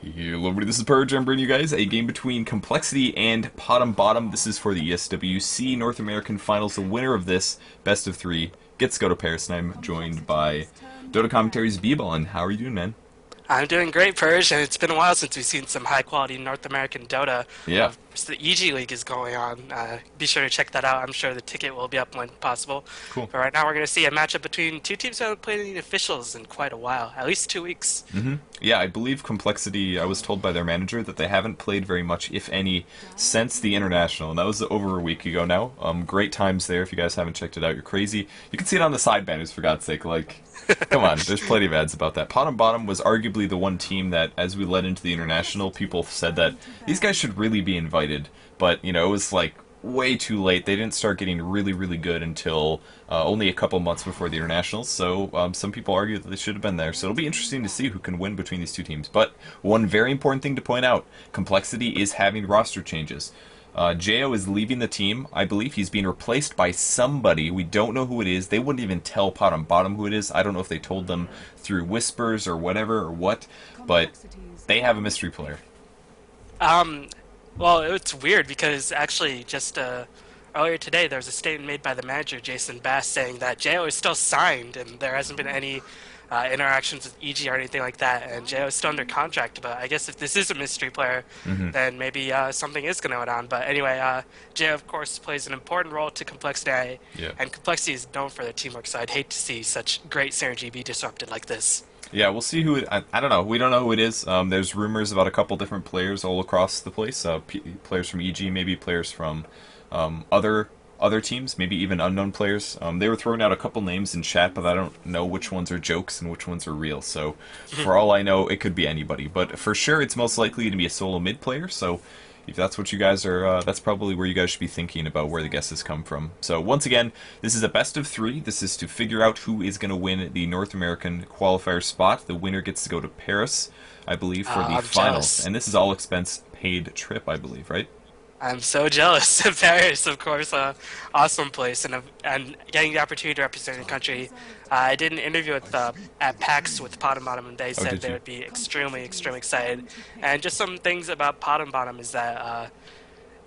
Hello everybody, this is Purge. I'm bringing you guys a game between Complexity and PotmBot. This is for the ESWC North American Finals. The winner of this, best of three, gets to go to Paris, and I'm joined by Dota Commentary's Bballin. How are you doing, man? I'm doing great, Purge, and it's been a while since we've seen some high-quality North American Dota. Yeah. The EG League is going on. Be sure to check that out. I'm sure the ticket will be up when possible. Cool. But right now we're going to see a matchup between two teams that haven't played any officials in quite a while, at least 2 weeks. Yeah, I believe Complexity, I was told by their manager that they haven't played very much, if any, since the International, and that was over a week ago now. Great times there. If you guys haven't checked it out, you're crazy. You can see it on the side banners, for God's sake. Like, come on, there's plenty of ads about that. PotmBot was arguably the one team that, as we led into the International, people said that these guys should really be invited, but, you know, it was like way too late. They didn't start getting really, really good until only a couple months before the Internationals, so some people argue that they should have been there. So it'll be interesting to see who can win between these two teams. But one very important thing to point out, Complexity is having roster changes. Jo is leaving the team. I believe he's being replaced by somebody. We don't know who it is. They wouldn't even tell PotmBot who it is. I don't know if they told them through whispers or whatever or what, but they have a mystery player. Well, it's weird because actually just earlier today there was a statement made by the manager, Jason Bass, saying that Jo is still signed and there hasn't been any interactions with EG or anything like that, and Jo is still under contract. But I guess if this is a mystery player, then maybe something is going to go down. But anyway, Jo, of course, plays an important role to Complexity, and Complexity is known for their teamwork, so I'd hate to see such great synergy be disrupted like this. Yeah, we'll see who it... I don't know. We don't know who it is. There's rumors about a couple different players all across the place. Players from EG, maybe players from other teams, maybe even unknown players. They were throwing out a couple names in chat, but I don't know which ones are jokes and which ones are real. So, for all I know, it could be anybody. But for sure, it's most likely to be a solo mid player. So, if that's what you guys are, that's probably where you guys should be thinking about where the guesses come from. So once again, this is a best of three. This is to figure out who is going to win the North American qualifier spot. The winner gets to go to Paris, I believe, for the I'm finals. jealous. And this is all expense paid trip, I believe, right? I'm so jealous of Paris, of course, awesome place, and getting the opportunity to represent your country. I did an interview with at PAX with PotmBot, and they said they would be extremely, extremely excited. And just some things about PotmBot is that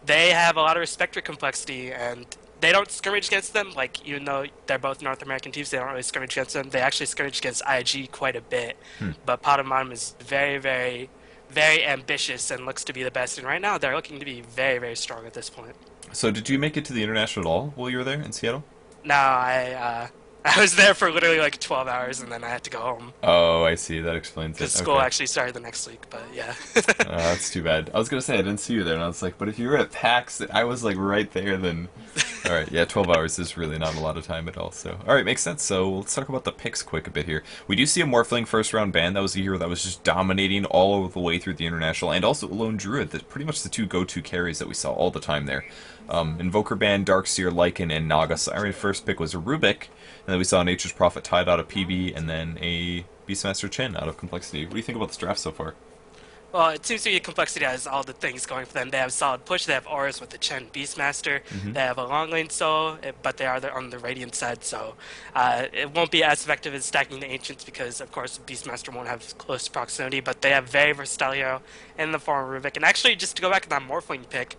they have a lot of respect for Complexity, and they don't scrimmage against them. Like, even though they're both North American teams, they don't really scrimmage against them. They actually scrimmage against IG quite a bit. But PotmBot is very, very, very ambitious and looks to be the best. And right now, they're looking to be very, very strong at this point. So did you make it to the International at all while you were there in Seattle? No, I was there for literally like 12 hours, and then I had to go home. Oh, I see. That explains it. Because school actually started the next week, but yeah. That's too bad. I was going to say I didn't see you there, and I was like, but if you were at PAX, I was like right there, then... Alright, yeah, 12 hours is really not a lot of time at all, so... Alright, makes sense. So let's talk about the picks quick a bit here. We do see a Morphling first round ban. That was a hero that was just dominating all the way through the International, and also Lone Druid. That's pretty much the two go-to carries that we saw all the time there. Invoker ban, Darkseer, Lycan, and Naga. So our first pick was a Rubik, and then we saw Nature's Prophet Tide out of PB, and then a Beastmaster Chen out of Complexity. What do you think about this draft so far? Well, it seems to be Complexity has all the things going for them. They have solid push, they have auras with the Chen Beastmaster, they have a long lane soul, but they are on the Radiant side, so it won't be as effective as stacking the Ancients because, of course, Beastmaster won't have close proximity, but they have very versatile hero in the form of Rubik. And actually, just to go back to that Morphling pick,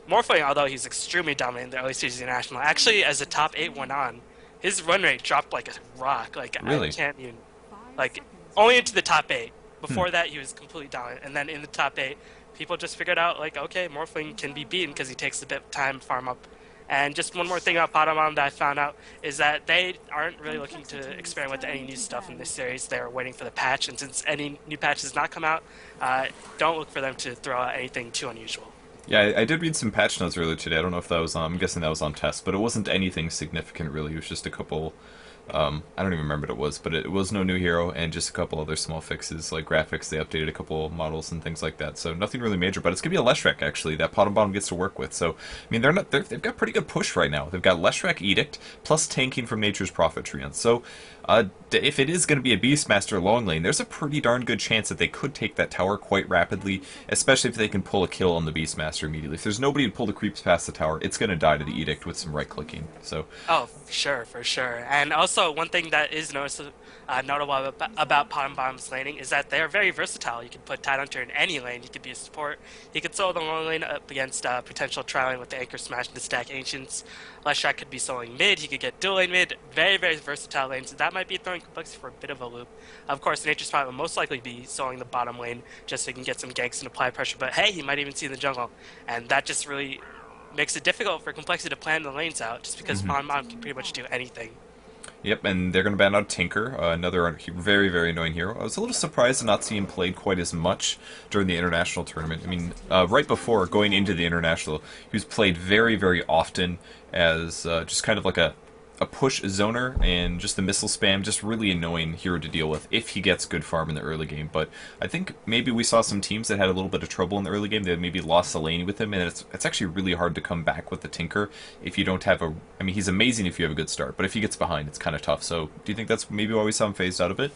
Morphling, although he's extremely dominant in the early stages of the National, actually, as the top 8 went on, his run rate dropped like a rock. Like, really? I can't even... Like, only into the top 8. Before that, he was completely dominant. And then in the top 8, people just figured out, like, okay, Morphling can be beaten because he takes a bit of time to farm up. And just one more thing about PotmBot that I found out is that they aren't really looking to experiment with any new stuff in this series. They're waiting for the patch, and since any new patch has not come out, don't look for them to throw out anything too unusual. Yeah, I did read some patch notes earlier today. I don't know if that was on... I'm guessing that was on test, but it wasn't anything significant, really. It was just a couple... I don't even remember what it was, but it was no new hero and just a couple other small fixes, like graphics. They updated a couple models and things like that, so nothing really major, but it's going to be a Leshrac, actually, that PotmBot gets to work with. So, I mean, they've got pretty good push right now. They've got Leshrac Edict, plus tanking from Nature's Prophet Treant. So, If it is going to be a Beastmaster long lane, there's a pretty darn good chance that they could take that tower quite rapidly, especially if they can pull a kill on the Beastmaster immediately. If there's nobody to pull the creeps past the tower, it's going to die to the Edict with some right-clicking. So, Oh, for sure. And also, one thing that is notable about PotmBottom's laning is that they are very versatile. You can put Tidehunter in any lane. You could be a support. You could solo the long lane up against potential trialing with the Anchor Smash and the Stack Ancients. Leshrac could be soloing mid. He could get dual lane mid. Very, very versatile lanes. So that might be throwing Complexity for a bit of a loop. Of course, Nature's Prophet will most likely be soloing the bottom lane just so he can get some ganks and apply pressure. But hey, he might even see the jungle. And that just really makes it difficult for Complexity to plan the lanes out, just because PotmBottom can pretty much do anything. yep, and they're going to ban out Tinker, another very, very annoying hero. I was a little surprised to not see him played quite as much during the international tournament. I mean, right before going into the international, he was played very, very often as just kind of like a push zoner, and just the missile spam, just really annoying hero to deal with if he gets good farm in the early game. But I think maybe we saw some teams that had a little bit of trouble in the early game. They maybe lost a lane with him, and it's actually really hard to come back with the Tinker if you don't have a... I mean, he's amazing if you have a good start, but if he gets behind, it's kind of tough. So do you think that's maybe why we saw him phased out of it?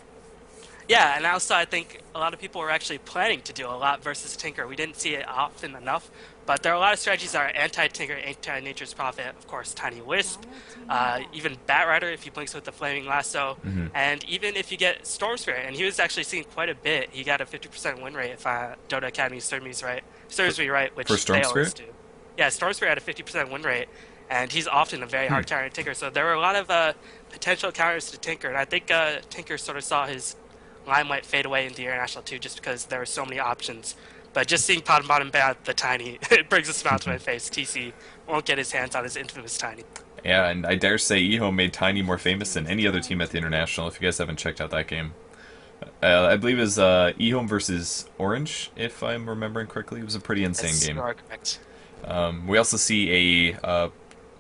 Yeah, and also I think a lot of people were actually planning to do a lot versus Tinker. We didn't see it often enough, but there are a lot of strategies that are anti-Tinker, anti-Nature's Prophet, of course, Tiny Wisp, even Batrider if he blinks with the Flaming Lasso, and even if you get Storm Spirit, and he was actually seeing quite a bit. He got a 50% win rate if Dota Academy serves me right, which For Storm they always Spirit? do. Yeah, Storm Spirit had a 50% win rate, and he's often a very hard counter to Tinker, so there were a lot of potential counters to Tinker, and I think Tinker sort of saw his limelight fade away in the international too, just because there were so many options. But just seeing PotmBottom ban the Tiny, it brings a smile to my face. TC won't get his hands on his infamous Tiny. Yeah, and I dare say Eho made Tiny more famous than any other team at the international, if you guys haven't checked out that game. I believe it was Ehome versus Orange, if I'm remembering correctly. It was a pretty insane game. You are correct. We also see a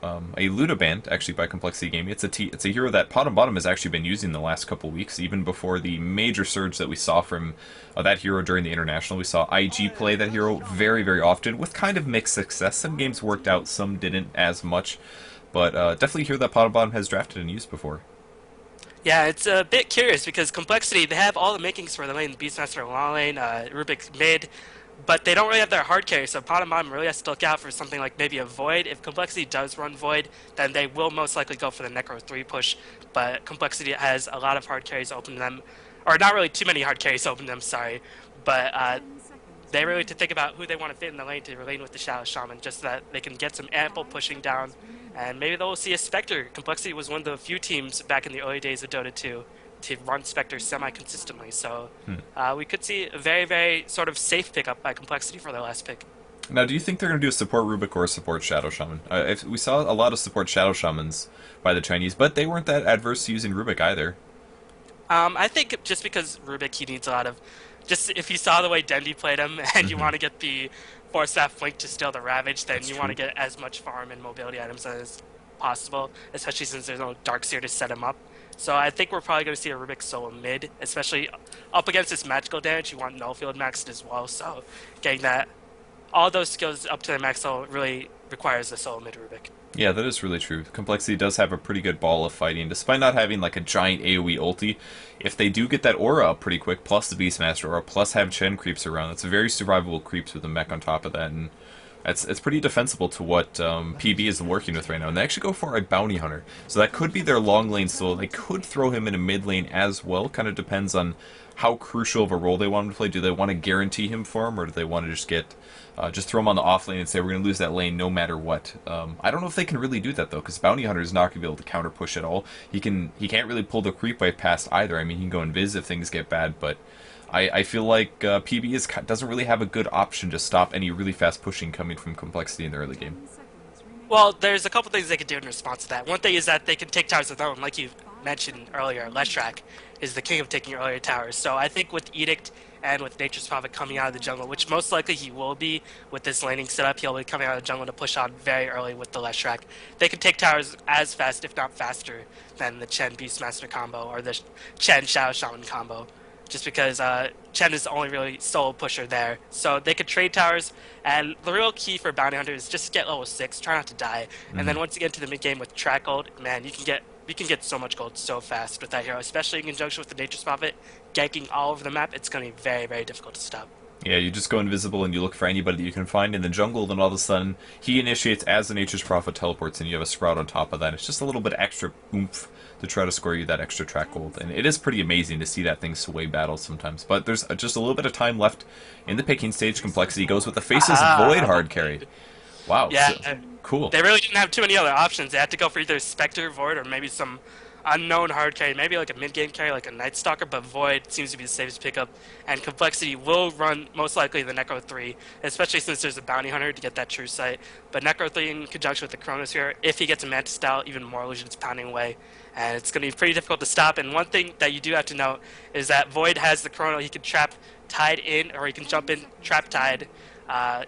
Luda band, actually, by Complexity Gaming. It's a hero that PotmBottom has actually been using the last couple weeks, even before the major surge that we saw from that hero during the international. We saw IG play that hero very, very often, with kind of mixed success. Some games worked out, some didn't as much, but definitely a hero that PotmBottom has drafted and used before. Yeah, it's a bit curious because Complexity, they have all the makings for the lane, Beastmaster long lane, Rubik's mid, but they don't really have their hard carry, so PotmBottom really has to look out for something like maybe a Void. If Complexity does run Void, then they will most likely go for the Necro 3 push, but Complexity has a lot of hard carries open to them, or not really too many hard carries open to them, sorry, but they really need to think about who they want to fit in the lane to lane with the Shadow Shaman, just so that they can get some ample pushing down, and maybe they'll see a Spectre. Complexity was one of the few teams back in the early days of Dota 2 to run Spectre semi-consistently, so we could see a very, very sort of safe pickup by Complexity for their last pick. Now, do you think they're going to do a support Rubik or a support Shadow Shaman? We saw a lot of support Shadow Shamans by the Chinese, but they weren't that adverse to using Rubik either. I think just because Rubik, he needs a lot of... Just if you saw the way Dendi played him, and you want to get the 4-staff Flink to steal the Ravage, then you want to get as much farm and mobility items as possible, especially since there's no Darkseer to set him up. So I think we're probably going to see a Rubik solo mid, especially up against this magical damage. You want Null Field maxed as well, so getting that, all those skills up to their max level really requires a solo mid Rubik. Yeah, that is really true. Complexity does have a pretty good ball of fighting, despite not having like a giant AoE ulti. If they do get that aura up pretty quick, plus the Beastmaster aura, plus have Chen creeps around, that's very survivable creeps with the mech on top of that, and it's pretty defensible to what PB is working with right now. And they actually go for a Bounty Hunter, so that could be their long lane solo. They could throw him in a mid lane as well, kind of depends on how crucial of a role they want him to play. Do they want to guarantee him for him, or do they want to just throw him on the off lane and say we're going to lose that lane no matter what? I don't know if they can really do that though, because Bounty Hunter is not going to be able to counter push at all. He can't really pull the creep wave past either. I mean, he can go invis if things get bad, but I feel like PB doesn't really have a good option to stop any really fast pushing coming from Complexity in the early game. Well, there's a couple things they can do in response to that. One thing is that they can take towers of their own, like you mentioned earlier. Leshrac is the king of taking earlier towers. So I think with Edict and with Nature's Prophet coming out of the jungle, which most likely he will be with this laning setup, he'll be coming out of the jungle to push on very early with the Leshrac. They can take towers as fast, if not faster, than the Chen Beastmaster combo or the Chen Shadow Shaman combo, just because Chen is the only really solo pusher there. So they could trade towers, and the real key for Bounty Hunter is just get level 6, try not to die, and then once you get into the mid-game with Track Ult, man, you can get we can get so much gold so fast with that hero, especially in conjunction with the Nature's Prophet. Ganking all over the map, it's going to be very, very difficult to stop. Yeah, you just go invisible and you look for anybody that you can find in the jungle, then all of a sudden he initiates as the Nature's Prophet teleports and you have a Sprout on top of that. It's just a little bit extra oomph to try to score you that extra track gold. And it is pretty amazing to see that thing sway battles sometimes. But there's just a little bit of time left in the picking stage. Complexity goes with the Faces Void hard carry. Wow, Yeah, so, cool. they really didn't have too many other options. They had to go for either Spectre, Void, or maybe some unknown hard carry, maybe like a mid-game carry like a Night Stalker, but Void seems to be the safest pickup, and Complexity will run most likely the Necro 3, especially since there's a Bounty Hunter to get that true sight. But Necro 3 in conjunction with the Chronosphere, if he gets a Mantis style, even more illusions pounding away, and it's going to be pretty difficult to stop. And one thing that you do have to note is that Void has the Chrono. He can trap Tide in, or he can jump in, trap Tide,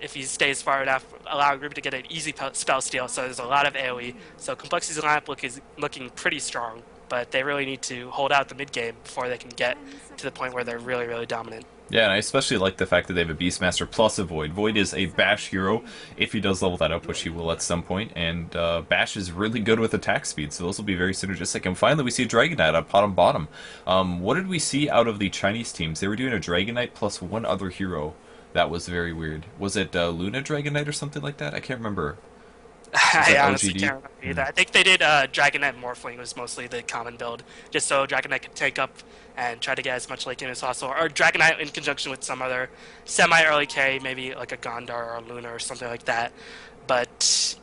if he stays far enough, allowing Ruby to get an easy spell steal, so there's a lot of AoE. So Complexity's lineup is looking pretty strong, but they really need to hold out the mid game before they can get to the point where they're really, really dominant. Yeah, and I especially like the fact that they have a Beastmaster plus a Void. Void is a Bash hero, if he does level that up, which he will at some point, and Bash is really good with attack speed, so those will be very synergistic. And finally, we see a Dragon Knight on PotmBot. What did we see out of the Chinese teams? They were doing a Dragon Knight plus one other hero. That was very weird. Was it Luna Dragon Knight or something like that? I can't remember. I honestly can't remember either. I think they did Dragon Knight Morphling was mostly the common build, just so Dragon Knight could take up and try to get as much late game as possible. Or Dragon Knight in conjunction with some other semi-early carry, maybe like a Gondar or a Luna or something like that. But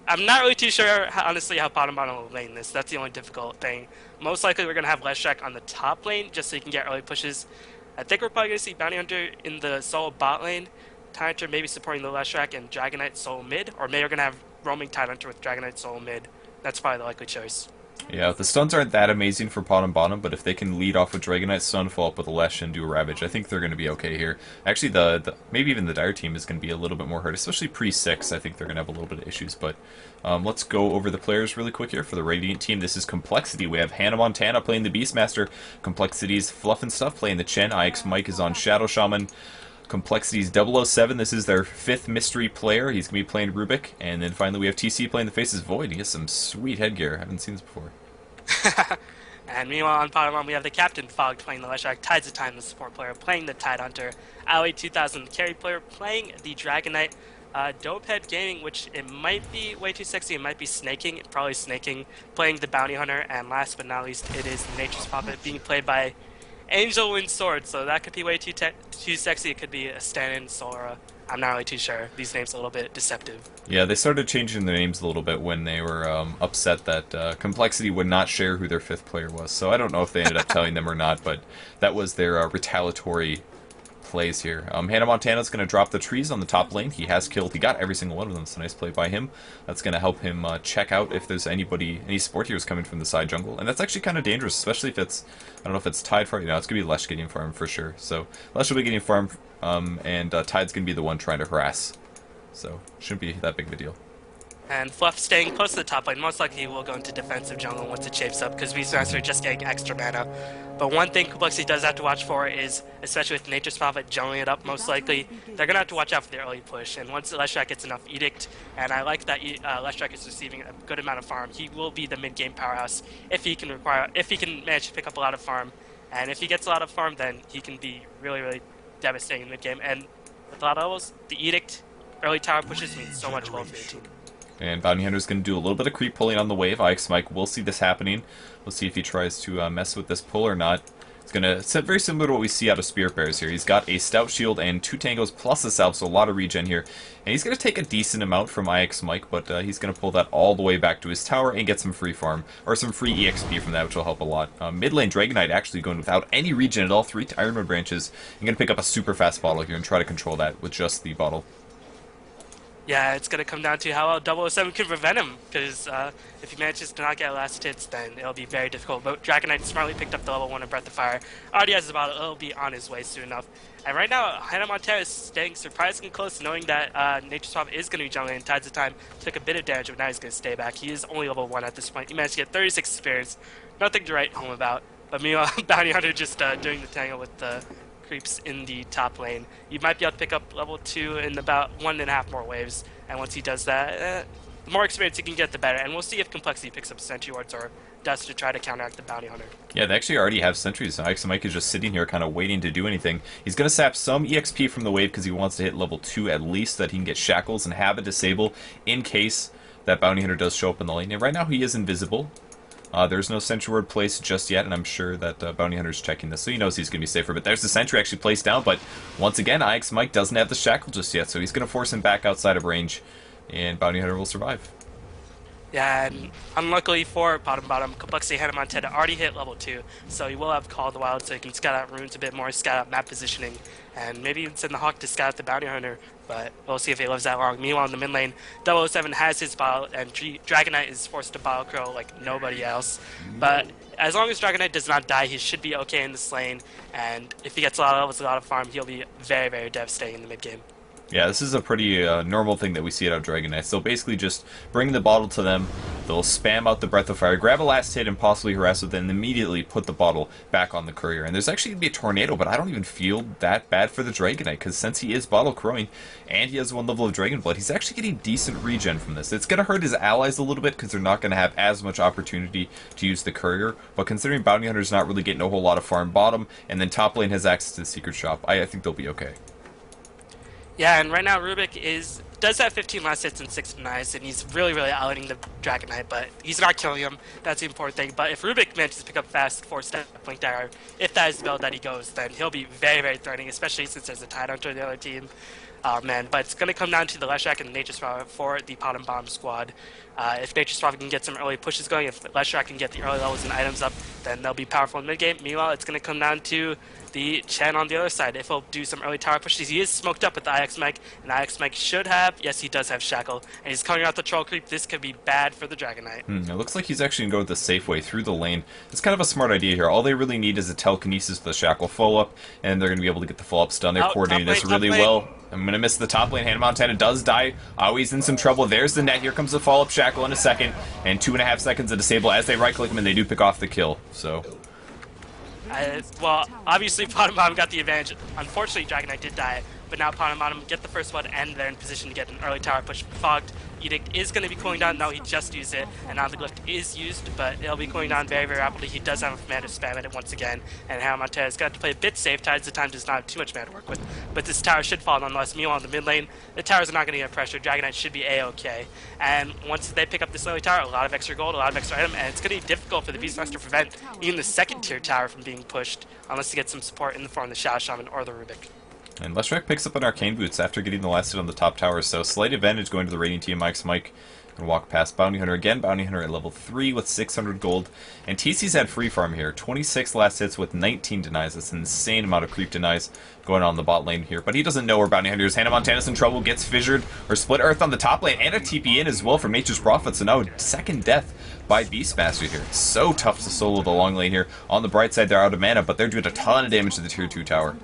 I'm not really too sure, honestly, how PotmBot will lane this. That's the only difficult thing. Most likely we're going to have Leshrac on the top lane, just so you can get early pushes. I think we're probably going to see Bounty Hunter in the solo bot lane, Tide Hunter maybe supporting the Leshrac, and Dragon Knight solo mid, or maybe we're going to have roaming Tide Hunter with Dragon Knight solo mid. That's probably the likely choice. Yeah, the stuns aren't that amazing for PotmBot, but if they can lead off with Dragon Knight stun, follow up with a Lesh, and do a Ravage, I think they're going to be okay here. Actually, the maybe even the Dire team is going to be a little bit more hurt, especially pre-6. I think they're going to have a little bit of issues, but let's go over the players really quick here for the Radiant team. This is Complexity. We have Hannah Montana playing the Beastmaster, Complexity's Fluff and Stuff playing the Chen, IX Mike is on Shadow Shaman, Complexity's 007, this is their 5th mystery player. He's going to be playing Rubik. And then finally we have TC playing the Faces Void. He has some sweet headgear. I haven't seen this before. And meanwhile on PotmBot we have the Captain Fog playing the Leshrac, Tides of Time the support player playing the Tide Hunter, Ali 2000 the carry player playing the Dragon Knight, Dopehead Gaming, which it might be way too sexy, it might be snaking, probably snaking, playing the Bounty Hunter, and last but not least it is Nature's Prophet being played by Angel Wind Sword, so that could be way too sexy. It could be a stand-in Sora. I'm not really too sure. These names are a little bit deceptive. Yeah, they started changing their names a little bit when they were upset that Complexity would not share who their 5th player was. So I don't know if they ended up telling them or not, but that was their retaliatory plays here. Hannah Montana's going to drop the trees on the top lane. He got every single one of them. It's a nice play by him. That's going to help him check out if there's any support heroes coming from the side jungle. And that's actually kind of dangerous, especially if it's, I don't know if it's Tide farm. It's going to be Lesh getting farm for sure. So Lesh will be getting farm, and Tide's going to be the one trying to harass. So shouldn't be that big of a deal. And Fluff staying close to the top lane. Most likely he will go into defensive jungle once it shapes up, because Beastmaster are just getting extra mana. But one thing Complexity does have to watch for is, especially with Nature's Prophet jungling it up most likely, they're going to have to watch out for the early push. And once Leshrac gets enough Edict, and I like that Leshrac is receiving a good amount of farm, he will be the mid-game powerhouse if he can manage to pick up a lot of farm. And if he gets a lot of farm, then he can be really, really devastating in mid-game. And with a lot of levels, the Edict, early tower pushes means so much gold for your team. And Bounty Hunter's going to do a little bit of creep pulling on the wave. IX Mike will see this happening. We'll see if he tries to mess with this pull or not. It's going to set very similar to what we see out of Spirit Bears here. He's got a Stout Shield and 2 Tangos plus a Salve, so a lot of regen here. And he's going to take a decent amount from IX Mike, but he's going to pull that all the way back to his tower and get some free farm, or some free EXP from that, which will help a lot. Mid lane Dragon Knight actually going without any regen at all, 3 Ironwood branches. I'm going to pick up a super fast bottle here and try to control that with just the bottle. Yeah, it's going to come down to how well 007 can prevent him, because if he manages to not get last hits, then it'll be very difficult. But Dragon Knight smartly picked up the level 1 of Breath of Fire. Already has the bottle, it'll be on his way soon enough. And right now, Hannah Montana is staying surprisingly close, knowing that Nature's Prophet is going to be jungling in Tides of Time. Took a bit of damage, but now he's going to stay back. He is only level 1 at this point. He managed to get 36 experience. Nothing to write home about. But meanwhile, Bounty Hunter just doing the tangle with the creeps in the top lane. You might be able to pick up level 2 in about 1.5 more waves. And once he does that, the more experience he can get, the better. And we'll see if Complexity picks up Sentry Wards or does to try to counteract the Bounty Hunter. Yeah, they actually already have sentries. So Mike is just sitting here kind of waiting to do anything. He's going to sap some EXP from the wave because he wants to hit level 2 at least, so that he can get Shackles and have a disable in case that Bounty Hunter does show up in the lane. And right now he is invisible. There's no Sentry Ward placed just yet, and I'm sure that Bounty Hunter's checking this, so he knows he's going to be safer. But there's the Sentry actually placed down, but once again, Mike doesn't have the Shackle just yet, so he's going to force him back outside of range, and Bounty Hunter will survive. Yeah, and unluckily for PotmBot, Complexity Hannah Montana already hit level 2, so he will have Call of the Wild, so he can scout out runes a bit more, scout out map positioning, and maybe even send the Hawk to scout out the Bounty Hunter, but we'll see if he lives that long. Meanwhile, in the mid lane, 007 has his bottle, and Dragon Knight is forced to bottle Crow like nobody else. But as long as Dragon Knight does not die, he should be okay in this lane, and if he gets a lot of levels, a lot of farm, he'll be very, very devastating in the mid game. Yeah, this is a pretty normal thing that we see out of Dragon Knights. They'll basically just bring the bottle to them, they'll spam out the Breath of Fire, grab a last hit and possibly harass it, then immediately put the bottle back on the courier. And there's actually going to be a tornado, but I don't even feel that bad for the Dragon Knight, because since he is bottle crowing and he has 1 level of Dragon Blood, he's actually getting decent regen from this. It's going to hurt his allies a little bit because they're not going to have as much opportunity to use the courier, but considering Bounty Hunter's not really getting a whole lot of farm bottom, and then top lane has access to the Secret Shop, I think they'll be okay. Yeah, and right now Rubik does have 15 last hits and 6 denies, and he's really, really outing the Dragon Knight, but he's not killing him. That's the important thing. But if Rubik manages to pick up fast 4-step Blink Dagger, if that is the build that he goes, then he'll be very, very threatening, especially since there's a Tide Hunter on the other team. Man, but it's going to come down to the Leshrac and the Nature's Prophet for the PotmBot squad. If Nature's Prophet can get some early pushes going, if Leshrac can get the early levels and items up, then they'll be powerful in mid-game. Meanwhile, it's going to come down to the Chen on the other side. If he'll do some early tower pushes, he is smoked up with the IX Mech, and IX Mech should have, yes, he does have Shackle, and he's coming out the Troll Creep. This could be bad for the Dragon Knight. It looks like he's actually going to go with the safe way through the lane. It's kind of a smart idea here. All they really need is a telekinesis with the Shackle follow-up, and they're going to be able to get the follow-up stun. They're coordinating this really well. I'm going to miss the top lane. Hannah Montana does die. He's in some trouble. There's the net. Here comes the follow-up Shackle in a second, and 2.5 seconds to disable as they right-click him, and they do pick off the kill. So... well, obviously PotmBot got the advantage. Unfortunately, Dragon Knight did die, but now PotmBot get the first one, and they're in position to get an early tower push. Fogged Edict is going to be cooling down. No, he just used it, and now the Glyph is used, but it'll be cooling down very, very rapidly. He does have a mana to spam it once again, and Hannah Montana's got to play a bit safe. Tides of Time does not have too much mana to work with, but this tower should fall nonetheless. Meanwhile, in the mid lane, the towers are not going to get pressure. Dragon Knight should be A-okay, and once they pick up this early tower, a lot of extra gold, a lot of extra item, and it's going to be difficult for the Beastmaster to prevent even the second tier tower from being pushed, unless you get some support in the form of the Shadow Shaman or the Rubik. And Leshrac picks up an Arcane Boots after getting the last hit on the top tower, so slight advantage going to the Radiant team. Mike can walk past Bounty Hunter again. Bounty Hunter at level 3 with 600 gold. And TC's had free farm here. 26 last hits with 19 denies. That's an insane amount of creep denies going on the bot lane here. But he doesn't know where Bounty Hunter is. Hannah Montana's in trouble, gets fissured, or split earth on the top lane, and a TP in as well from Nature's Prophet. So now second death by Beastmaster here. It's so tough to solo the long lane here. On the bright side, they're out of mana, but they're doing a ton of damage to the tier 2 tower.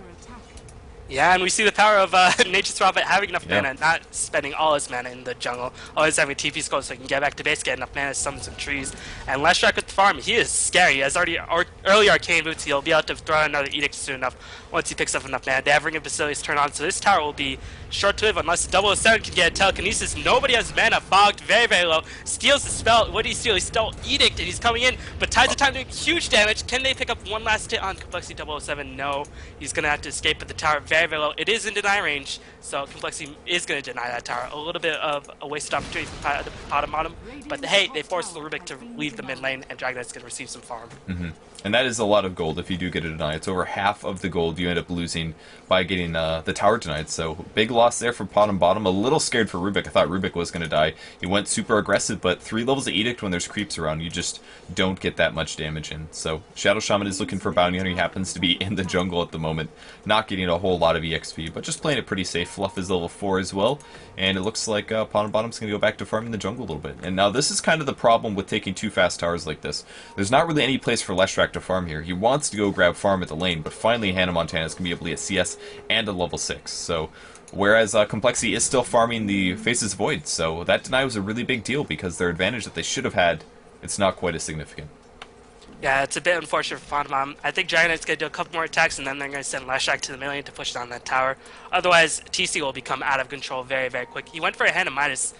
Yeah, and we see the power of Nature's Prophet having enough mana, not spending all his mana in the jungle, always having a TP skull so he can get back to base, get enough mana to summon some trees. And Leshrac with the farm, he is scary. He has already early Arcane Boots. He'll be able to throw out another Edict soon enough once he picks up enough mana. They have Ring of Basilius turn on, so this tower will be short to live unless 007 can get a telekinesis. Nobody has mana. Fogged very, very low. Steals the spell. What did he steal? He stole Edict, and he's coming in, but Tides of Time doing huge damage. Can they pick up one last hit on Complexity 007? No. He's going to have to escape, but the tower very, very low. It is in deny range, so Complexity is going to deny that tower. A little bit of a wasted opportunity for PotmBot, but hey, they forced the Rubik to leave the mid lane, and Dragon Knight's going to receive some farm. And that is a lot of gold if you do get a deny. It's over half of the gold you end up losing by getting the tower denied. So big loss there for PotmBot. A little scared for Rubik. I thought Rubik was going to die. He went super aggressive, but 3 levels of Edict when there's creeps around, you just don't get that much damage in. So Shadow Shaman is looking for Bounty Hunter. He happens to be in the jungle at the moment, not getting a whole lot of EXP, but just playing it pretty safe. Fluff is level 4 as well, and it looks like PotmBot's going to go back to farming the jungle a little bit. And now this is kind of the problem with taking 2 fast towers like this. There's not really any place for Leshrac to farm here. He wants to go grab farm at the lane, but finally Hannah Montana is going to be able to get CS and a level 6. So whereas Complexity is still farming the Faces Void, so that deny was a really big deal because their advantage that they should have had, it's not quite as significant. Yeah, it's a bit unfortunate for PotmBot. I think Dragon Knight's going to do a couple more attacks, and then they're going to send Leshrac to the melee to push down that tower. Otherwise, TC will become out of control very, very quick. He went for a hand of Midas,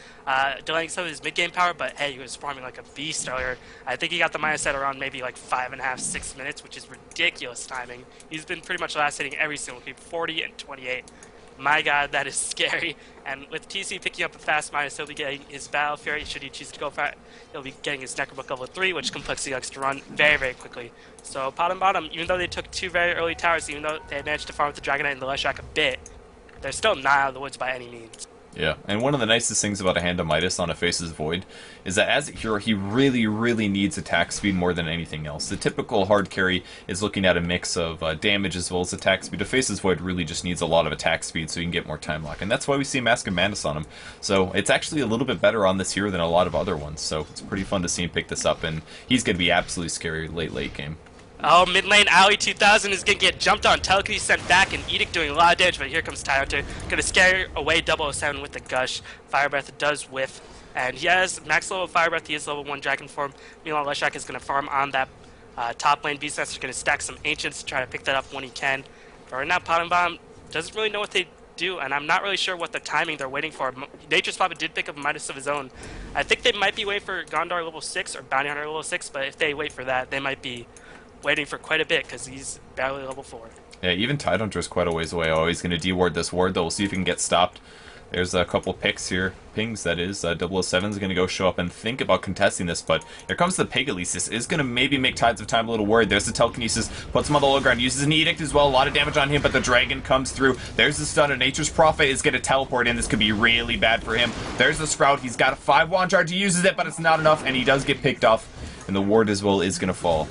delaying some of his mid-game power, but hey, he was farming like a beast earlier. I think he got the Midas at around maybe like 5.5, 6 minutes, which is ridiculous timing. He's been pretty much last hitting every single creep, 40 and 28. My god, that is scary. And with TC picking up a fast Midas, he'll be getting his Battle Fury, should he choose to go for it. He'll be getting his Necrobook level 3, which complexity likes to run very, very quickly. So PotmBot, even though they took 2 very early towers, even though they managed to farm with the Dragon Knight and the Leshrac a bit, they're still not out of the woods by any means. Yeah, and one of the nicest things about a Hand of Midas on a Faceless Void is that as a hero, he really, really needs attack speed more than anything else. The typical hard carry is looking at a mix of damage as well as attack speed. A Faceless Void really just needs a lot of attack speed so you can get more time lock, and that's why we see Mask of Madness on him. So it's actually a little bit better on this hero than a lot of other ones, so it's pretty fun to see him pick this up, and he's going to be absolutely scary late game. Oh, mid lane, Ali 2000 is going to get jumped on. Telekinesis sent back, and Edict doing a lot of damage, but here comes Tyhunter. Going to scare away 007 with the Gush. Fire Breath does whiff, and he has max level Fire Breath. He is level 1 Dragon form. Meanwhile, Leshrac is going to farm on that top lane. Beastmaster is going to stack some Ancients to try to pick that up when he can. But right now, PotmBot doesn't really know what they do, and I'm not really sure what the timing they're waiting for. Nature's Prophet did pick up a Midas of his own. I think they might be waiting for Gondor level 6 or Bounty Hunter level 6, but if they wait for that, they might be waiting for quite a bit because he's barely level 4. Yeah, even Tidehunter is quite a ways away. Oh, he's going to de-ward this ward, though. We'll see if he can get stopped. There's a couple picks here. Pings, that is. 007 is going to go show up and think about contesting this, but here comes the Pegalesis. Is going to maybe make Tides of Time a little worried. There's the Telekinesis, puts him on the low ground, uses an Edict as well. A lot of damage on him, but the Dragon comes through. There's the stun, and Nature's Prophet is going to teleport in. This could be really bad for him. There's the Sprout. He's got a 5 wand charge. He uses it, but it's not enough, and he does get picked off, and the ward as well is going to fall.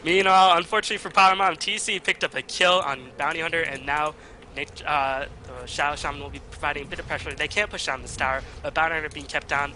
Meanwhile, unfortunately for PotmBot, TC picked up a kill on Bounty Hunter, and now the Shadow Shaman will be providing a bit of pressure. They can't push down this tower, but Bounty Hunter being kept down.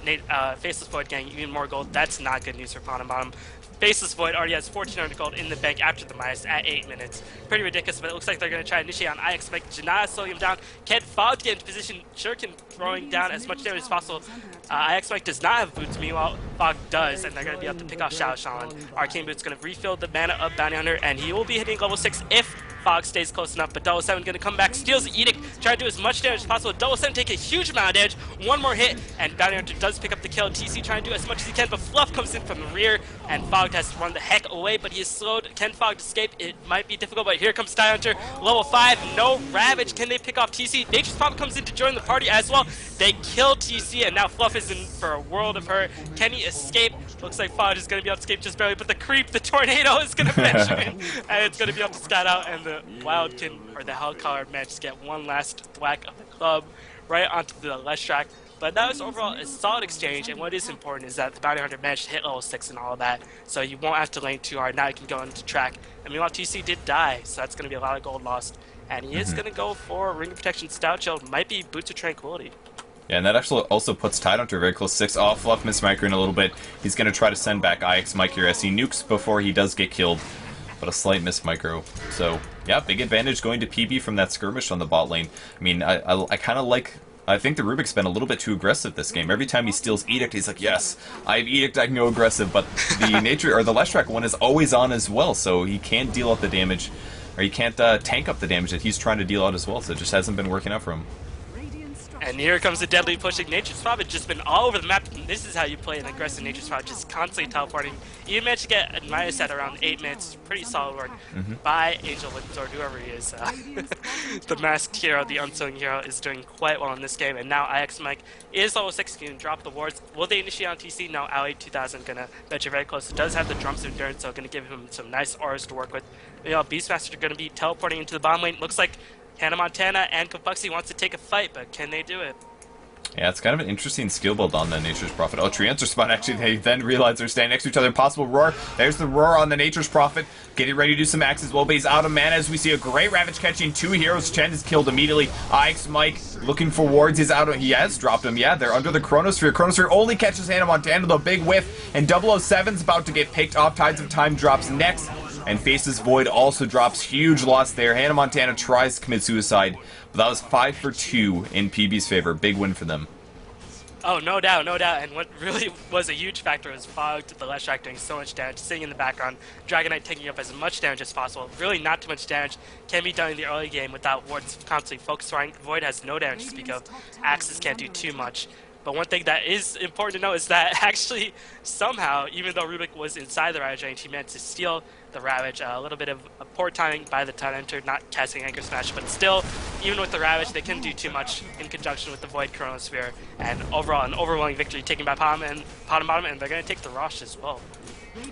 Faceless Void getting even more gold. That's not good news for PotmBot. Faceless Void already has 1,400 gold in the bank after the Midas at 8 minutes. Pretty ridiculous, but it looks like they're going to try to initiate on IX. Janata slowing him down. Can Fog get into position? Shuriken throwing down as much damage as possible. IX Mike does not have boots, meanwhile Fog does, and they're going to be able to pick off Shadow Shaman. Arcane Boots going to refill the mana of Bounty Hunter, and he will be hitting level 6 if Fog stays close enough, but 007 going to come back, steals the Edict, try to do as much damage as possible. 007 take a huge amount of damage, one more hit, and Bounty Hunter does pick up the kill. TC trying to do as much as he can, but Fluff comes in from the rear, and Fog has to run the heck away, but he is slowed. Can Fog escape? It might be difficult, but here comes Tyhunter, level 5, no Ravage. Can they pick off TC? Nature's Prophet comes in to join the party as well. They kill TC, and now Fluff is in for a world of hurt. Can he escape? Looks like Fog is going to be able to escape just barely, but the creep, the tornado is going to fetch him in, and it's going to be able to stat out, and the Wildkin, or the Hellcaller, managed to get one last thwack of the club right onto the Leshrac. But that was overall a solid exchange, and what is important is that the Bounty Hunter managed to hit level 6 and all of that, so you won't have to lane too hard. Now you can go into track. And meanwhile, TC did die, so that's going to be a lot of gold lost. And he is going to go for Ring of Protection Stout Shield, might be Boots of Tranquility. Yeah, and that actually also puts Tidehunter very close to 6. Oh, Fluff mismicroing a little bit. He's going to try to send back IX Mike here as he nukes before he does get killed. But a slight mismicro. So, yeah, big advantage going to PB from that skirmish on the bot lane. I mean, I kind of like... I think the Rubik's been a little bit too aggressive this game. Every time he steals Edict, he's like, yes, I have Edict, I can go aggressive. But the nature or the Leshrac one is always on as well, so he can't deal out the damage, or he can't tank up the damage that he's trying to deal out as well. So it just hasn't been working out for him. And here comes the deadly pushing. Nature's Prophet just been all over the map. This is how you play an aggressive Nature's Prophet, just constantly teleporting. You managed to get a Midas at around 8 minutes. Pretty solid work by Angel Windsword, whoever he is. The masked hero, the unsung hero, is doing quite well in this game. And now IX Mike is level 6, can drop the wards. Will they initiate on TC? No, Ali 2000 gonna venture very close. It does have the Drums of Endurance, so gonna give him some nice auras to work with. You know, Beastmaster are gonna be teleporting into the bottom lane. Looks like Hannah Montana and Complexity wants to take a fight, but can they do it? Yeah, it's kind of an interesting skill build on the Nature's Prophet. Oh, Tree Answer Spawn, actually, they then realize they're standing next to each other. Impossible Roar. There's the Roar on the Nature's Prophet. Getting ready to do some axes. Well, but he's out of mana as we see a great Ravage catching 2 heroes. Chen is killed immediately. IX Mike looking for wards. He's out of... He has dropped him. Yeah, they're under the Chronosphere. Chronosphere only catches Hannah Montana, the big whiff. And 007's about to get picked off. Tides of Time drops next. And Faceless Void also drops. Huge loss there. Hannah Montana tries to commit suicide. But that was 5 for 2 in PB's favor. Big win for them. Oh, no doubt, no doubt. And what really was a huge factor was Fog, the Leshrac doing so much damage, sitting in the background, Dragon Knight taking up as much damage as possible. Really not too much damage can be done in the early game without wards constantly focusing. Void has no damage to speak of. Axes can't do too much. But one thing that is important to know is that actually, somehow, even though Rubik was inside the Ravage range, he managed to steal the Ravage. A little bit of poor timing by the Tide Enter, not casting Anchor Smash, but still, even with the Ravage, they couldn't do too much in conjunction with the Void Chronosphere. And overall, an overwhelming victory taken by PotmBot, and they're going to take the Rosh as well.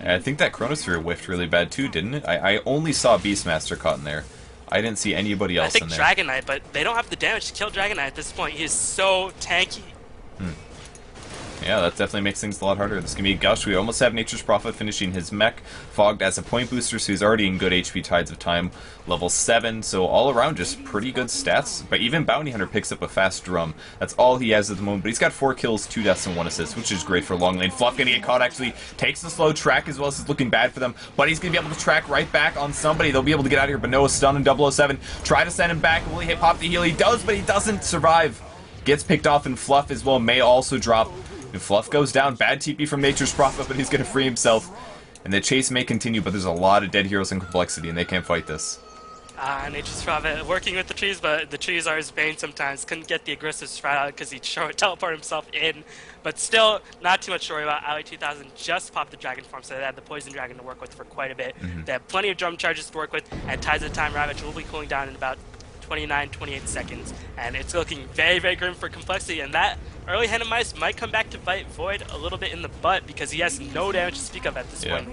I think that Chronosphere whiffed really bad too, didn't it? I only saw Beastmaster caught in there. I didn't see anybody else in there. I think Dragon Knight, but they don't have the damage to kill Dragon Knight at this point. He is so tanky. Yeah, that definitely makes things a lot harder. This can be Gush. We almost have Nature's Prophet finishing his mech. Fogged as a point booster, so he's already in good HP Tides of Time. Level 7, so all around just pretty good stats. But even Bounty Hunter picks up a fast drum. That's all he has at the moment. But he's got 4 kills, 2 deaths, and 1 assist, which is great for long lane. Fluff gonna get caught, actually takes the slow track as well, as it's looking bad for them. But he's gonna be able to track right back on somebody. They'll be able to get out of here, but no, stun in 007. Try to send him back. Will he hit Pop the heal? He does, but he doesn't survive. Gets picked off, and Fluff as well may also drop. And Fluff goes down. Bad TP from Nature's Prophet, but he's going to free himself. And the chase may continue, but there's a lot of dead heroes in Complexity, and they can't fight this. Nature's Prophet working with the trees, but the trees are his bane sometimes. Couldn't get the aggressive strat out because he teleported himself in. But still, not too much to worry about. Ali 2000 just popped the Dragon form, so they had the Poison Dragon to work with for quite a bit. They have plenty of drum charges to work with, and Tides of Time Ravage will be cooling down in about 28 seconds, and it's looking very, very grim for Complexity, and that early Hand of Mice might come back to bite Void a little bit in the butt because he has no damage to speak of at this point.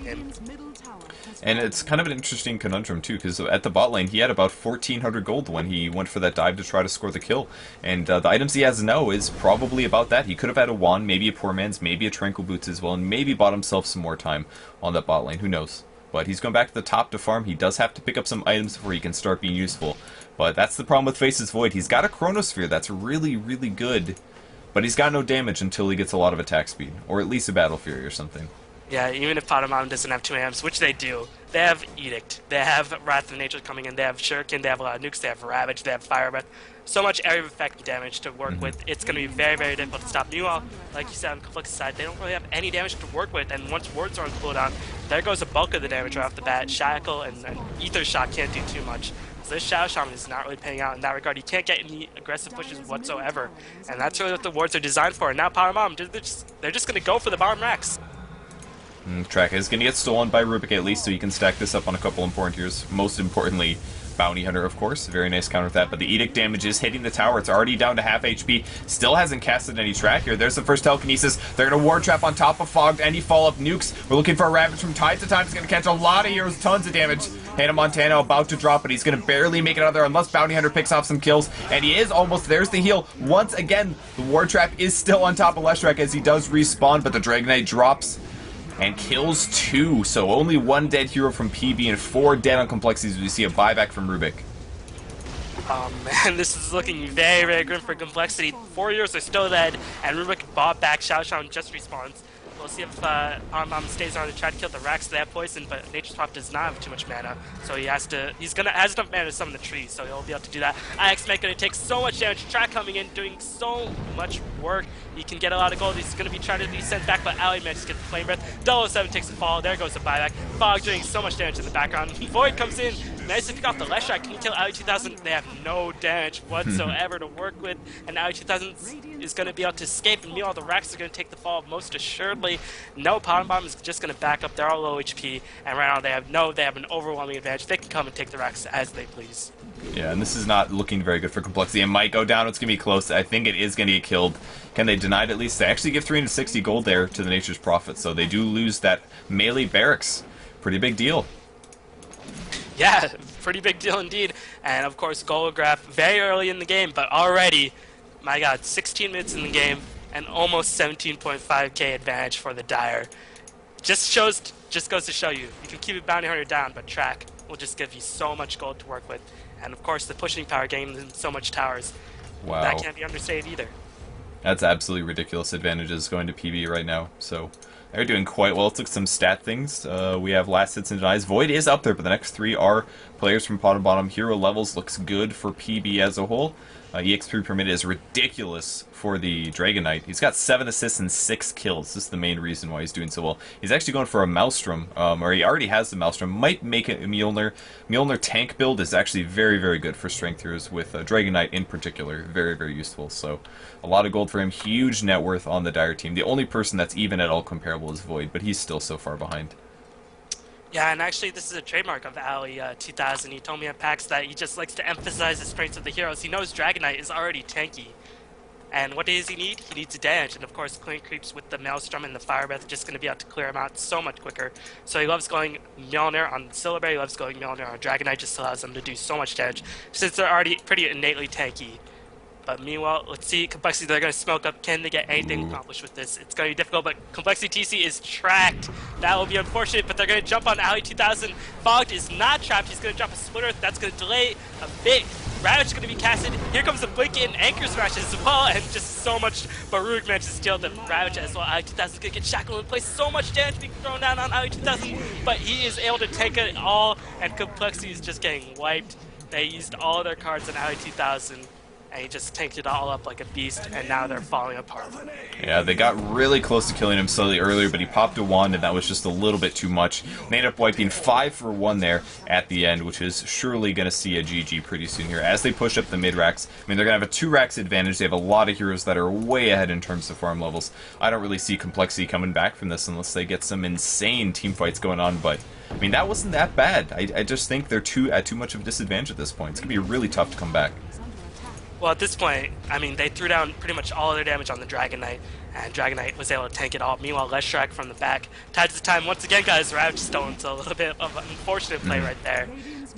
And it's kind of an interesting conundrum too, because at the bot lane he had about 1,400 gold when he went for that dive to try to score the kill, and the items he has now is probably about that. He could have had a wand, maybe a Poor Man's, maybe a Tranquil Boots as well, and maybe bought himself some more time on that bot lane, who knows. But he's going back to the top to farm. He does have to pick up some items before he can start being useful. But that's the problem with Face's Void. He's got a Chronosphere that's really, really good, but he's got no damage until he gets a lot of attack speed, or at least a Battle Fury or something. Yeah, even if PotmBot doesn't have 2 AMs, which they do, they have Edict, they have Wrath of Nature coming in, they have Shuriken, they have a lot of nukes, they have Ravage, they have Fire Breath. So much area of effect damage to work with. It's going to be very, very difficult to stop. Meanwhile, like you said, on the Complexity side, they don't really have any damage to work with, and once wards are on cooldown, there goes a bulk of the damage right off the bat. Shackle and Ether Shock can't do too much. So this Shadow Shaman is not really paying out in that regard. He can't get any aggressive pushes whatsoever, and that's really what the wards are designed for. And now PotmBot, they're just going to go for the bottom racks. Track is going to get stolen by Rubik at least, so you can stack this up on a couple important heroes. Most importantly, Bounty Hunter, of course. Very nice counter with that. But the Edict damage is hitting the tower. It's already down to half HP. Still hasn't casted any track here. There's the first telekinesis. They're going to Ward Trap on top of Fogged. Any follow-up nukes. We're looking for a Ravage from Tide to Time. It's going to catch a lot of heroes. Tons of damage. Hannah Montana about to drop, but he's going to barely make it out of there unless Bounty Hunter picks off some kills. And he is almost. There's the heal. Once again, the Ward Trap is still on top of Leshrac as he does respawn, but the Dragon Knight drops and kills 2. So only 1 dead hero from PB and 4 dead on Complexities. We see a buyback from Rubik. Oh man, this is looking very, very grim for Complexity. 4 heroes are still dead, and Rubik bought back. Shadow Shaman just respawns. We'll see if PotmBot stays on to try to kill the Racks. They have poison, but Nature's Prophet does not have too much mana, so has enough mana to summon the tree, so he'll be able to do that. IX Mech gonna take so much damage. Track coming in, doing so much work. He can get a lot of gold. He's gonna be trying to be sent back, but Ali manages to get the Flame Breath. 007 takes the fall. There goes the buyback. Fog doing so much damage in the background. Void comes in. Nice to pick off the Leshrac. Can kill Ali 2000. They have no damage whatsoever to work with, and Ali 2000 is going to be able to escape, and meanwhile the Racks are going to take the fall most assuredly. No, PotmBot is just going to back up. They're all low HP, and right now they have an overwhelming advantage. They can come and take the Racks as they please. Yeah, and this is not looking very good for Complexity. It might go down. It's going to be close. I think it is going to get killed. Can they deny it at least? They actually give 360 gold there to the Nature's Prophet, so they do lose that melee barracks. Pretty big deal. Yeah, pretty big deal indeed. And of course, Golograph very early in the game, but already, my god, 16 minutes in the game and almost 17.5k advantage for the Dire. Just goes to show you, you can keep a Bounty Hunter down, but Track will just give you so much gold to work with. And of course, the pushing power gains them so much towers. Wow. That can't be understated either. That's absolutely ridiculous advantages going to PB right now. So They're doing quite well. Let's look at some stat things. We have last hits and denies. Void is up there, but the next 3 are players from PotmBot. Hero levels looks good for PB as a whole. EX3 per minute is ridiculous for the Dragon Knight. He's got 7 assists and 6 kills. This is the main reason why he's doing so well. He's actually going for a Maelstrom, or he already has the Maelstrom. Might make it a Mjolnir. Mjolnir tank build is actually very, very good for strength heroes, with Dragon Knight in particular. Very, very useful. So a lot of gold for him. Huge net worth on the Dire team. The only person that's even at all comparable is Void, but he's still so far behind. Yeah, and actually this is a trademark of Ali 2000. He told me at PAX that he just likes to emphasize the strengths of the heroes. He knows Dragon Knight is already tanky. And what does he need? He needs a damage, and of course clean creeps with the Maelstrom and the Fire Breath are just going to be able to clear him out so much quicker. So he loves going Mjolnir on Silver, he loves going Mjolnir on Dragon Knight, just allows them to do so much damage, since they're already pretty innately tanky. But meanwhile, let's see, Complexity, they're going to smoke up. Can they get anything accomplished with this? It's going to be difficult, but Complexity TC is tracked. That will be unfortunate, but they're going to jump on Ali 2000. Fogged is not trapped. He's going to drop a Splitter. That's going to delay a bit. Ravage is going to be casted. Here comes the Blink and Anchor Smash as well, and just so much Baruch managed to steal the Ravage as well. Ali 2000 is going to get shackled in place. So much damage being thrown down on Ali 2000, but he is able to take it all, and Complexity is just getting wiped. They used all their cards on Ali 2000. And he just tanked it all up like a beast, and now they're falling apart. Yeah, they got really close to killing him slowly earlier, but he popped a wand, and that was just a little bit too much. They ended up wiping 5 for 1 there at the end, which is surely going to see a GG pretty soon here. As they push up the mid-racks, I mean, they're going to have a 2 racks advantage. They have a lot of heroes that are way ahead in terms of farm levels. I don't really see Complexity coming back from this unless they get some insane team fights going on, but I mean, that wasn't that bad. I just think they're at too much of a disadvantage at this point. It's going to be really tough to come back. Well, at this point, I mean, they threw down pretty much all of their damage on the Dragon Knight, and Dragon Knight was able to tank it all. Meanwhile, Leshrac from the back, Tides of Time once again got his Ravage stolen, so a little bit of an unfortunate play right there.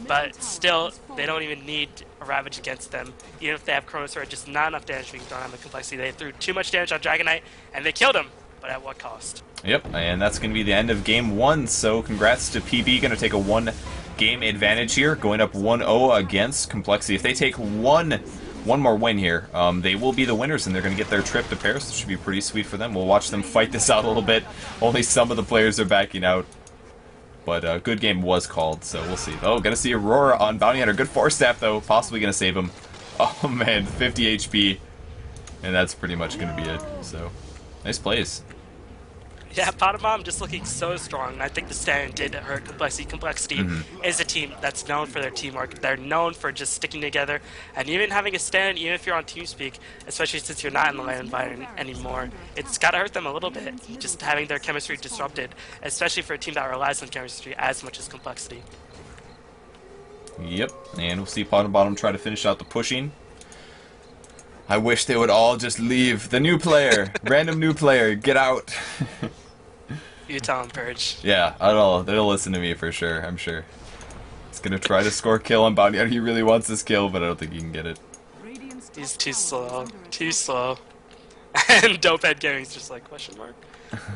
But still, they don't even need a Ravage against them. Even if they have Chrono Sword, just not enough damage being done on the Complexity. They threw too much damage on Dragon Knight, and they killed him. But at what cost? Yep, and that's going to be the end of Game 1, so congrats to PB. Going to take a 1-game advantage here, going up 1-0 against Complexity. If they take one more win here, they will be the winners, and they're going to get their trip to Paris. This should be pretty sweet for them. We'll watch them fight this out a little bit. Only some of the players are backing out, but a good game was called, so we'll see. Oh, going to see Aurora on Bounty Hunter. Good force staff, though. Possibly going to save him. Oh, man, 50 HP, and that's pretty much going to be it. So, nice plays. Yeah, PotmBot just looking so strong. I think the stand did hurt Complexity. Complexity is a team that's known for their teamwork. They're known for just sticking together. And even having a stand, even if you're on TeamSpeak, especially since you're not in the LAN environment anymore, it's got to hurt them a little bit, just having their chemistry disrupted, especially for a team that relies on chemistry as much as Complexity. Yep, and we'll see PotmBot try to finish out the pushing. I wish they would all just leave. The new player, random new player, get out. You tell him, Purge. Yeah, I don't know. They'll listen to me for sure, I'm sure. He's gonna try to score kill on Bounty Hunter. He really wants this kill, but I don't think he can get it. He's too slow. Too slow. And Dopehead Gary's just like, question mark?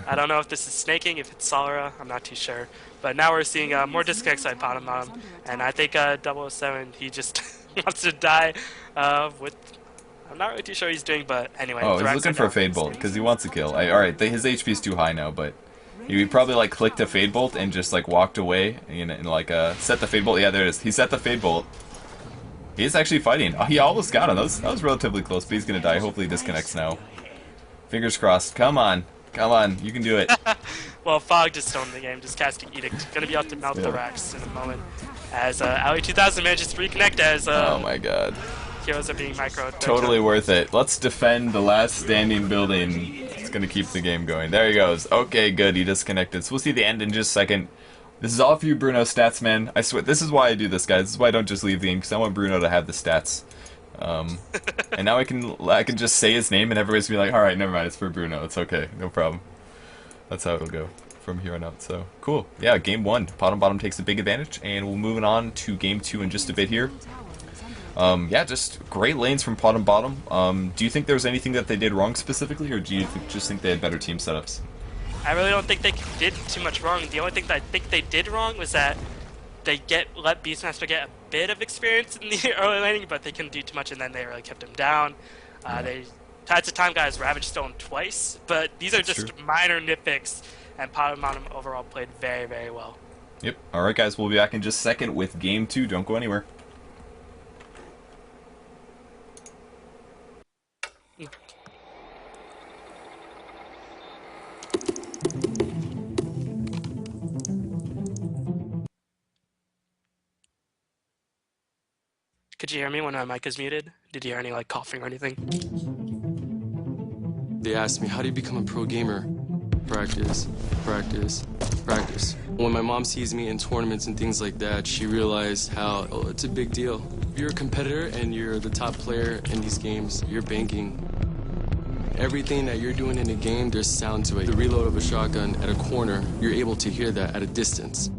I don't know if this is snaking, if it's Solera, I'm not too sure. But now we're seeing more disconnects on PotmBot, and I think 007, he just wants to die with... I'm not really too sure what he's doing, but anyway. Oh, he's looking for a Fade Bolt, because he wants a kill. Alright, his HP's too high now, but... He probably like clicked a Fade Bolt and just like walked away and like set the Fade Bolt. Yeah, there it is. He set the Fade Bolt. He is actually fighting. Oh, he almost got him. That was relatively close, but he's gonna die. Hopefully he disconnects now. Fingers crossed. Come on. Come on. You can do it. Well, Fog just owned the game, just casting Edict. Gonna be able to melt the racks in a moment. As Ali 2000 manages to reconnect as oh my god. Heroes are being micro. Totally worth it. Let's defend the last standing building. It's going to keep the game going. There he goes. Okay, good. He disconnected. So we'll see the end in just a second. This is all for you, Bruno Stats, man. I swear. This is why I do this, guys. This is why I don't just leave the game, because I want Bruno to have the stats. And now I can just say his name, and everybody's going to be like, alright, never mind. It's for Bruno. It's okay. No problem. That's how it'll go from here on out. So, cool. Yeah, game 1. PotmBot takes a big advantage, and we'll move on to game 2 in just a bit here. Yeah, just great lanes from PotmBot. Do you think there was anything that they did wrong specifically, or do you just think they had better team setups? I really don't think they did too much wrong. The only thing that I think they did wrong was that they let Beastmaster get a bit of experience in the early laning, but they couldn't do too much, and then they really kept him down. They Tides of Time guys Ravage Stone twice, but these are just minor nitpicks, and PotmBot overall played very, very well. Yep. All right, guys, we'll be back in just a second with Game 2. Don't go anywhere. Could you hear me when my mic is muted? Did you hear any like coughing or anything? They asked me, how do you become a pro gamer? Practice, practice, practice. When my mom sees me in tournaments and things like that, she realized how, it's a big deal. If you're a competitor and you're the top player in these games, you're banking. Everything that you're doing in a game, there's sound to it. The reload of a shotgun at a corner, you're able to hear that at a distance.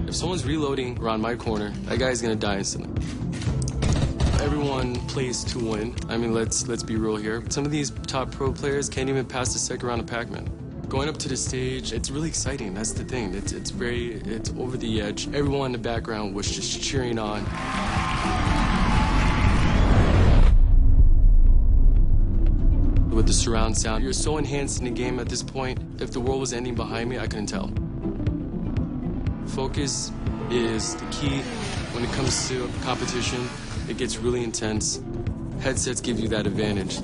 If someone's reloading around my corner, that guy's gonna die instantly. Everyone plays to win. I mean, let's be real here. Some of these top pro players can't even pass the second round of Pac-Man. Going up to the stage, it's really exciting. That's the thing. It's over the edge. Everyone in the background was just cheering on. With the surround sound, you're so enhanced in the game at this point. If the world was ending behind me, I couldn't tell. Focus is the key when it comes to competition. It gets really intense. Headsets give you that advantage.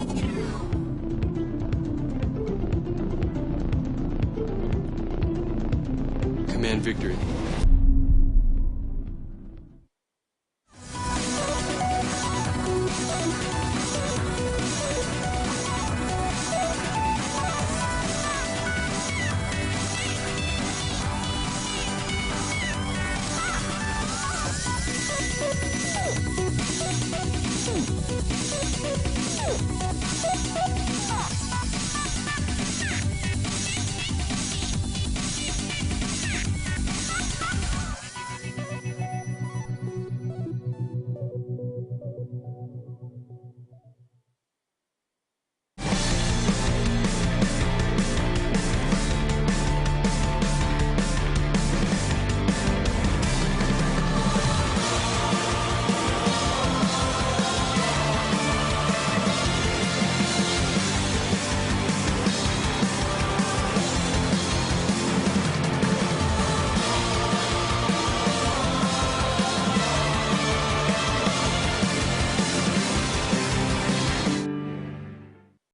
Command victory.